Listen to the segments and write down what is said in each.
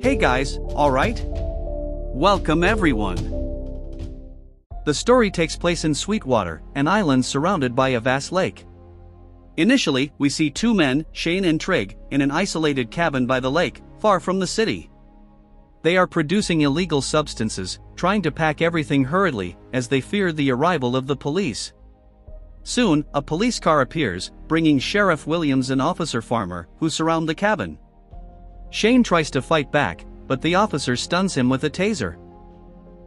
Hey guys, alright? Welcome everyone! The story takes place in Sweetwater, an island surrounded by a vast lake. Initially, we see two men, Shane and Trig, in an isolated cabin by the lake, far from the city. They are producing illegal substances, trying to pack everything hurriedly, as they fear the arrival of the police. Soon, a police car appears, bringing Sheriff Williams and Officer Farmer, who surround the cabin. Shane tries to fight back, but the officer stuns him with a taser.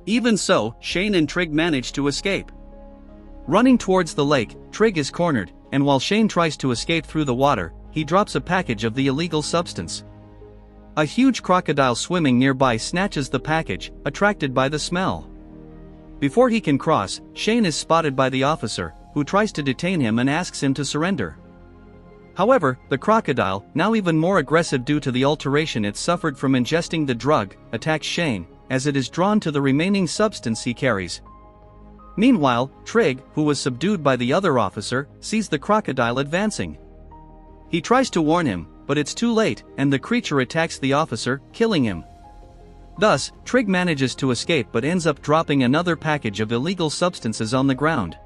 Even so, Shane and Trig manage to escape. Running towards the lake, Trig is cornered, and while Shane tries to escape through the water, he drops a package of the illegal substance. A huge crocodile swimming nearby snatches the package, attracted by the smell. Before he can cross, Shane is spotted by the officer, who tries to detain him and asks him to surrender. However, the crocodile, now even more aggressive due to the alteration it suffered from ingesting the drug, attacks Shane, as it is drawn to the remaining substance he carries. Meanwhile, Trig, who was subdued by the other officer, sees the crocodile advancing. He tries to warn him, but it's too late, and the creature attacks the officer, killing him. Thus, Trig manages to escape but ends up dropping another package of illegal substances on the ground.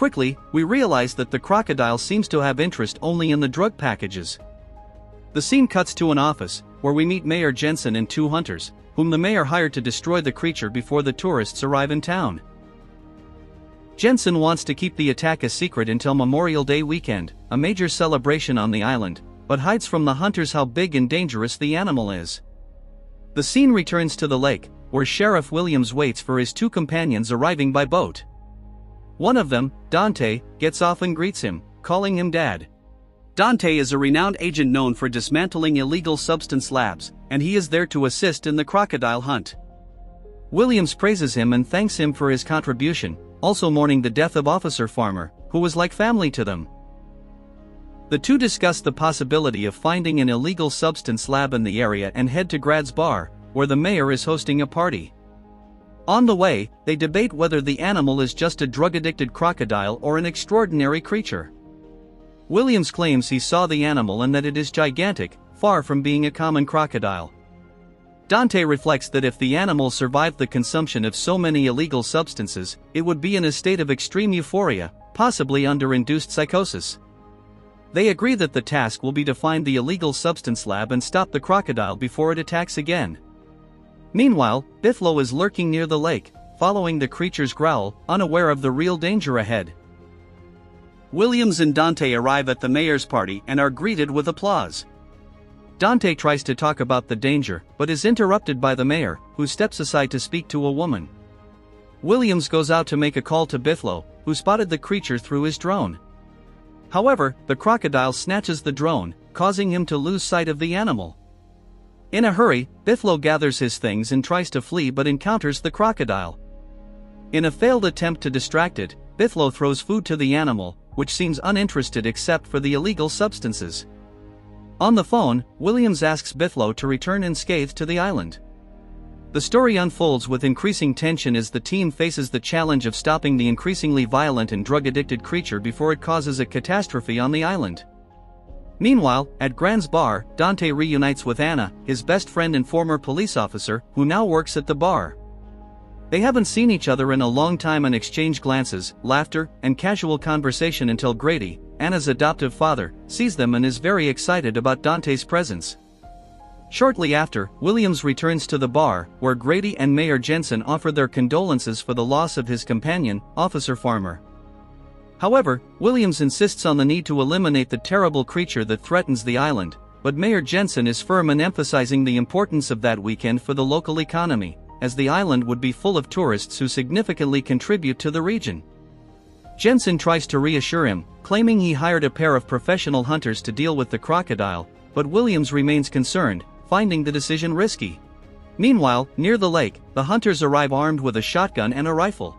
Quickly, we realize that the crocodile seems to have interest only in the drug packages. The scene cuts to an office, where we meet Mayor Jensen and two hunters, whom the mayor hired to destroy the creature before the tourists arrive in town. Jensen wants to keep the attack a secret until Memorial Day weekend, a major celebration on the island, but hides from the hunters how big and dangerous the animal is. The scene returns to the lake, where Sheriff Williams waits for his two companions arriving by boat. One of them, Dante, gets off and greets him, calling him Dad. Dante is a renowned agent known for dismantling illegal substance labs, and he is there to assist in the crocodile hunt. Williams praises him and thanks him for his contribution, also mourning the death of Officer Farmer, who was like family to them. The two discuss the possibility of finding an illegal substance lab in the area and head to Grad's bar, where the mayor is hosting a party. On the way, they debate whether the animal is just a drug-addicted crocodile or an extraordinary creature. Williams claims he saw the animal and that it is gigantic, far from being a common crocodile. Dante reflects that if the animal survived the consumption of so many illegal substances, it would be in a state of extreme euphoria, possibly under induced psychosis. They agree that the task will be to find the illegal substance lab and stop the crocodile before it attacks again. Meanwhile, Bithlo is lurking near the lake, following the creature's growl, unaware of the real danger ahead. Williams and Dante arrive at the mayor's party and are greeted with applause. Dante tries to talk about the danger, but is interrupted by the mayor, who steps aside to speak to a woman. Williams goes out to make a call to Bithlo, who spotted the creature through his drone. However, the crocodile snatches the drone, causing him to lose sight of the animal. In a hurry, Bithlo gathers his things and tries to flee but encounters the crocodile. In a failed attempt to distract it, Bithlo throws food to the animal, which seems uninterested except for the illegal substances. On the phone, Williams asks Bithlo to return unscathed to the island. The story unfolds with increasing tension as the team faces the challenge of stopping the increasingly violent and drug-addicted creature before it causes a catastrophe on the island. Meanwhile, at Grad's bar, Dante reunites with Anna, his best friend and former police officer, who now works at the bar. They haven't seen each other in a long time and exchange glances, laughter, and casual conversation until Grady, Anna's adoptive father, sees them and is very excited about Dante's presence. Shortly after, Williams returns to the bar, where Grady and Mayor Jensen offer their condolences for the loss of his companion, Officer Farmer. However, Williams insists on the need to eliminate the terrible creature that threatens the island, but Mayor Jensen is firm in emphasizing the importance of that weekend for the local economy, as the island would be full of tourists who significantly contribute to the region. Jensen tries to reassure him, claiming he hired a pair of professional hunters to deal with the crocodile, but Williams remains concerned, finding the decision risky. Meanwhile, near the lake, the hunters arrive armed with a shotgun and a rifle.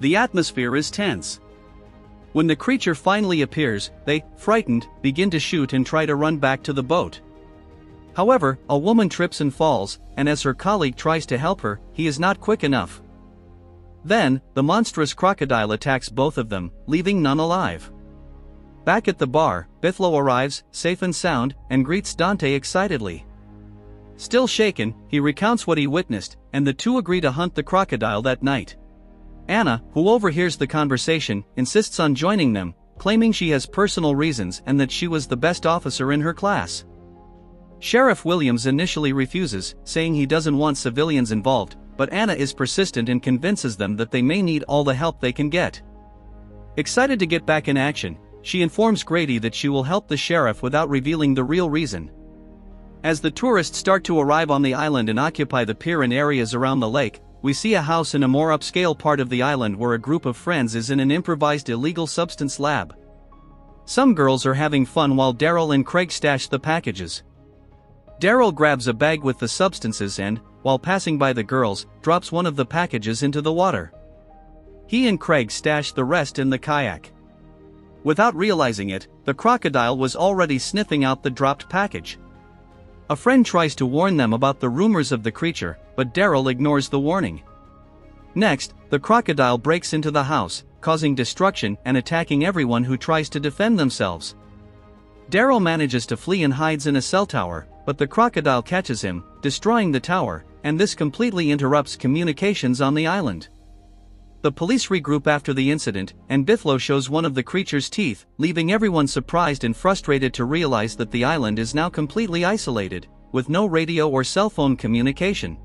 The atmosphere is tense. When the creature finally appears, they, frightened, begin to shoot and try to run back to the boat. However, a woman trips and falls, and as her colleague tries to help her, he is not quick enough. Then, the monstrous crocodile attacks both of them, leaving none alive. Back at the bar, Bithlo arrives, safe and sound, and greets Dante excitedly. Still shaken, he recounts what he witnessed, and the two agree to hunt the crocodile that night. Anna, who overhears the conversation, insists on joining them, claiming she has personal reasons and that she was the best officer in her class. Sheriff Williams initially refuses, saying he doesn't want civilians involved, but Anna is persistent and convinces them that they may need all the help they can get. Excited to get back in action, she informs Grady that she will help the sheriff without revealing the real reason. As the tourists start to arrive on the island and occupy the pier and areas around the lake, we see a house in a more upscale part of the island where a group of friends is in an improvised illegal substance lab. Some girls are having fun while Daryl and Craig stash the packages. Daryl grabs a bag with the substances and, while passing by the girls, drops one of the packages into the water. He and Craig stash the rest in the kayak. Without realizing it, the crocodile was already sniffing out the dropped package. A friend tries to warn them about the rumors of the creature, but Daryl ignores the warning. Next, the crocodile breaks into the house, causing destruction and attacking everyone who tries to defend themselves. Daryl manages to flee and hides in a cell tower, but the crocodile catches him, destroying the tower, and this completely interrupts communications on the island. The police regroup after the incident, and Bithlow shows one of the creature's teeth, leaving everyone surprised and frustrated to realize that the island is now completely isolated, with no radio or cell phone communication.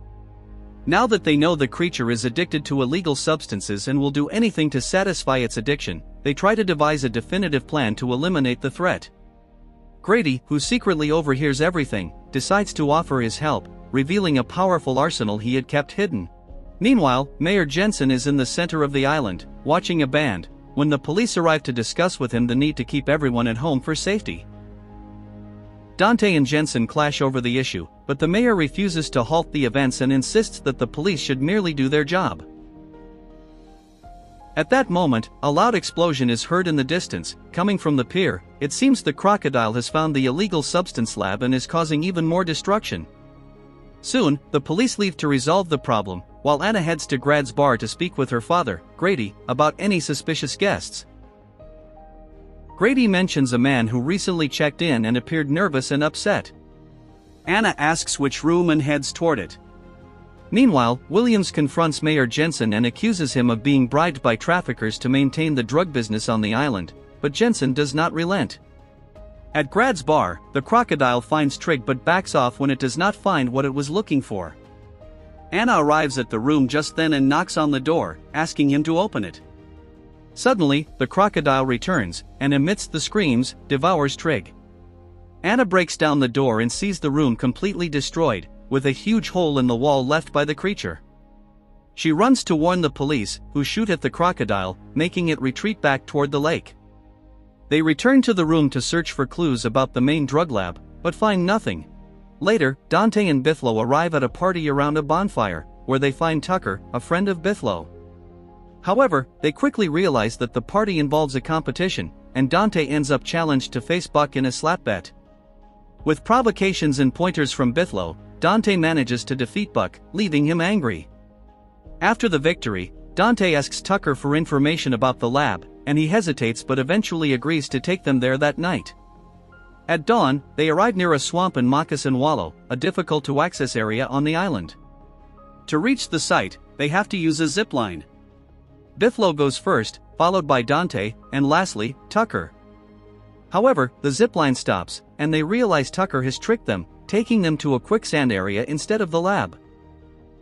Now that they know the creature is addicted to illegal substances and will do anything to satisfy its addiction, they try to devise a definitive plan to eliminate the threat. Grady, who secretly overhears everything, decides to offer his help, revealing a powerful arsenal he had kept hidden. Meanwhile, Mayor Jensen is in the center of the island, watching a band, when the police arrive to discuss with him the need to keep everyone at home for safety. Dante and Jensen clash over the issue, but the mayor refuses to halt the events and insists that the police should merely do their job. At that moment, a loud explosion is heard in the distance, coming from the pier. It seems the crocodile has found the illegal substance lab and is causing even more destruction. Soon, the police leave to resolve the problem, while Anna heads to Grad's bar to speak with her father, Grady, about any suspicious guests. Grady mentions a man who recently checked in and appeared nervous and upset. Anna asks which room and heads toward it. Meanwhile, Williams confronts Mayor Jensen and accuses him of being bribed by traffickers to maintain the drug business on the island, but Jensen does not relent. At Grad's bar, the crocodile finds Trig but backs off when it does not find what it was looking for. Anna arrives at the room just then and knocks on the door, asking him to open it. Suddenly, the crocodile returns, and amidst the screams, devours Trig. Anna breaks down the door and sees the room completely destroyed, with a huge hole in the wall left by the creature. She runs to warn the police, who shoot at the crocodile, making it retreat back toward the lake. They return to the room to search for clues about the main drug lab, but find nothing. Later, Dante and Bithlow arrive at a party around a bonfire, where they find Tucker, a friend of Bithlow. However, they quickly realize that the party involves a competition, and Dante ends up challenged to face Buck in a slap bet. With provocations and pointers from Bithlow, Dante manages to defeat Buck, leaving him angry. After the victory, Dante asks Tucker for information about the lab, and he hesitates but eventually agrees to take them there that night. At dawn, they arrive near a swamp and Moccasin Wallow, a difficult-to-access area on the island. To reach the site, they have to use a zipline. Bithlow goes first, followed by Dante, and lastly, Tucker. However, the zipline stops, and they realize Tucker has tricked them, taking them to a quicksand area instead of the lab.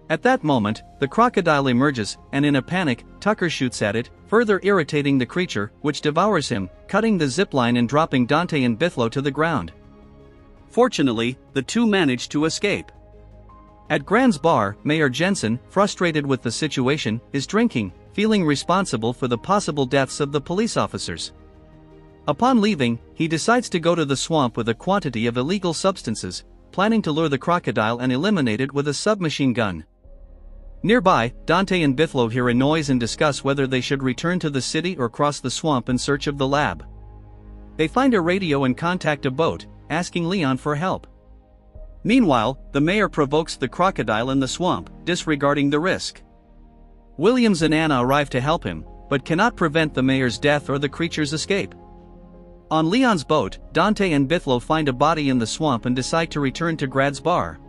At that moment, the crocodile emerges, and in a panic, Tucker shoots at it, further irritating the creature, which devours him, cutting the zipline and dropping Dante and Bithlow to the ground. Fortunately, the two manage to escape. At Grad's bar, Mayor Jensen, frustrated with the situation, is drinking, feeling responsible for the possible deaths of the police officers. Upon leaving, he decides to go to the swamp with a quantity of illegal substances, planning to lure the crocodile and eliminate it with a submachine gun. Nearby, Dante and Bithlow hear a noise and discuss whether they should return to the city or cross the swamp in search of the lab. They find a radio and contact a boat, asking Leon for help. Meanwhile, the mayor provokes the crocodile in the swamp, disregarding the risk. Williams and Anna arrive to help him, but cannot prevent the mayor's death or the creature's escape. On Leon's boat, Dante and Bithlow find a body in the swamp and decide to return to Grad's bar.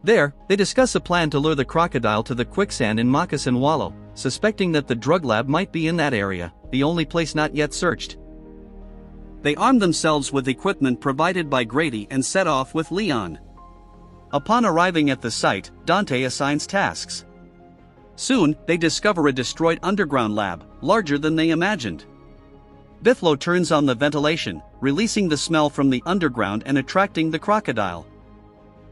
There, they discuss a plan to lure the crocodile to the quicksand in Moccasin Wallow, suspecting that the drug lab might be in that area, the only place not yet searched. They arm themselves with equipment provided by Grady and set off with Leon. Upon arriving at the site, Dante assigns tasks. Soon, they discover a destroyed underground lab, larger than they imagined. Bithlo turns on the ventilation, releasing the smell from the underground and attracting the crocodile.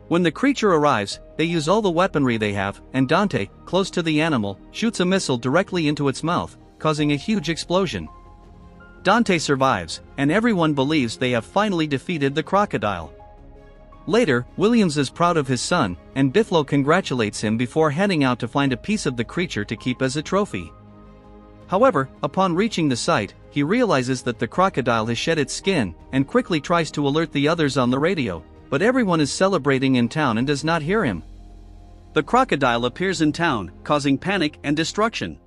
When the creature arrives, they use all the weaponry they have, and Dante, close to the animal, shoots a missile directly into its mouth, causing a huge explosion. Dante survives, and everyone believes they have finally defeated the crocodile. Later, Williams is proud of his son, and Bithlo congratulates him before heading out to find a piece of the creature to keep as a trophy. However, upon reaching the site, he realizes that the crocodile has shed its skin, and quickly tries to alert the others on the radio, but everyone is celebrating in town and does not hear him. The crocodile appears in town, causing panic and destruction.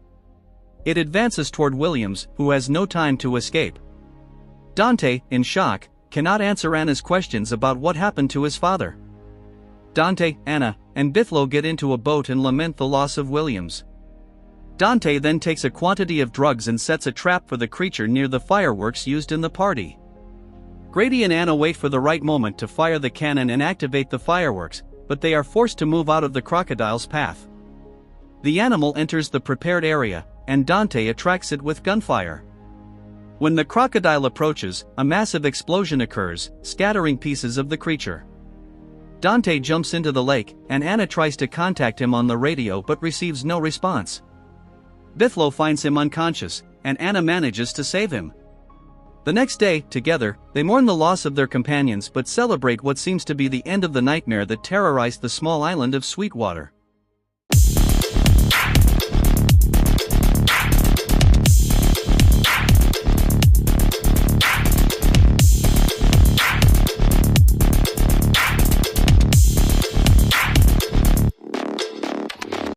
It advances toward Williams, who has no time to escape. Dante, in shock, cannot answer Anna's questions about what happened to his father. Dante, Anna, and Bithlo get into a boat and lament the loss of Williams. Dante then takes a quantity of drugs and sets a trap for the creature near the fireworks used in the party. Grady and Anna wait for the right moment to fire the cannon and activate the fireworks, but they are forced to move out of the crocodile's path. The animal enters the prepared area, and Dante attracts it with gunfire. When the crocodile approaches, a massive explosion occurs, scattering pieces of the creature. Dante jumps into the lake, and Anna tries to contact him on the radio but receives no response. Bithlo finds him unconscious, and Anna manages to save him. The next day, together, they mourn the loss of their companions but celebrate what seems to be the end of the nightmare that terrorized the small island of Sweetwater.